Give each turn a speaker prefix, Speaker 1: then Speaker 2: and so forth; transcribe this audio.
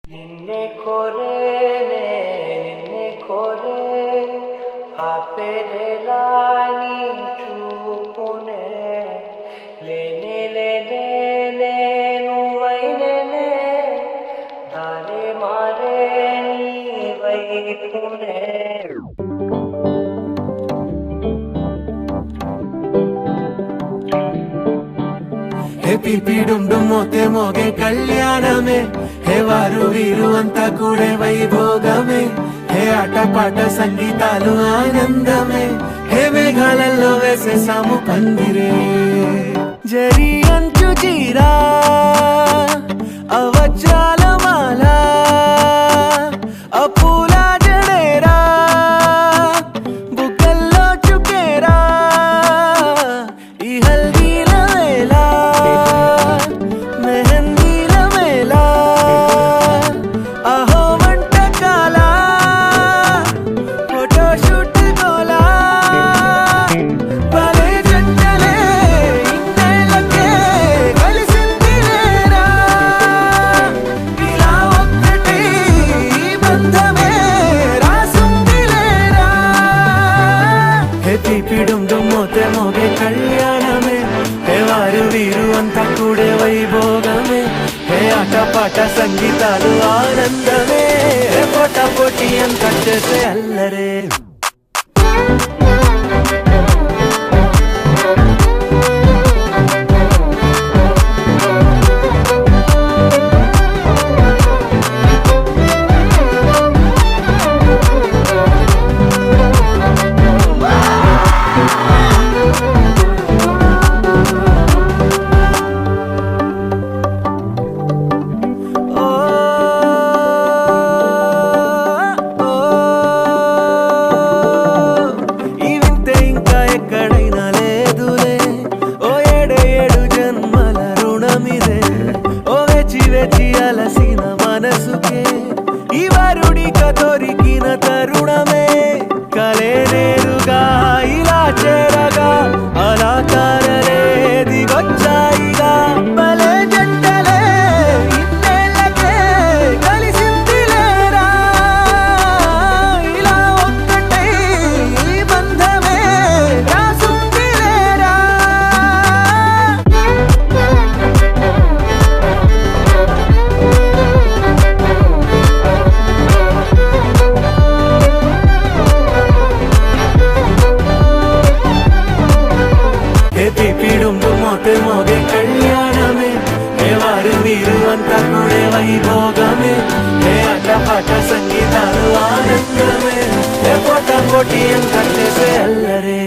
Speaker 1: నిన్నే కోరే నిన్నే కోరే ఆపేదేలా నీ చూపునే లేనే లేనే నువ్వైనే దారే మారే నీ వైపునే
Speaker 2: పిపిడుండు మోతే మోగే కళ్యాణమే హే వారు వీరు అంతా కూడే వైభోగమే హే ఆటపాట సంగీతాలు ఆనందమే హే మేఘాలలో వేసేసాము పందిరే జరి అంచు చీరా అవజ్రాల మాల అపూల జడేరా బుగ్గల్లో చుకేరా ఈ హల్దీల వేళ మెహందీల వేళ అహో వంటకాల ఫోటోషూట్ గోలా భలే జంటలే ఇన్నేళ్ళకే కలిసింది లేరా ఇలా ఒక్కటే ఈ బంధమే రాసుంది లేరా హే పిపిడుండు మోతే మోగే కళ్యాణమే హే వారు వీరు అంతా కూడే వైభోగమే హే ఆటపాట సంగీతాలు ఆనందమే హే పోటా పోటీ అంతా చేసే అల్లరే ఈ వింతే ఇంకా ఎక్కడైనా లేదులే ఓ ఏడు జన్మల రుణమిదే ఓ వేచి వేచి అలసిన మనసుకే ఈ వరుడిక దొరికిన తరుణమే కలే నేరుగా ఇలా చేరగా అలా కారలే దిగొచ్చాయిగా భలే జంటలే ఇన్నేళ్ళకే కలిసింది లేరా ఇలా ఒక్కటే ఈ బంధమే రాసుంది లేరా హే పిపిడుండు మోతే మోగే కళ్యాణమే హే వారు వీరు అంతా కూడే వైభోగమే హే ఆటపాట సంగీతాలు ఆనందమే హే పోటా పోటీ అంతా చేసే అల్లరే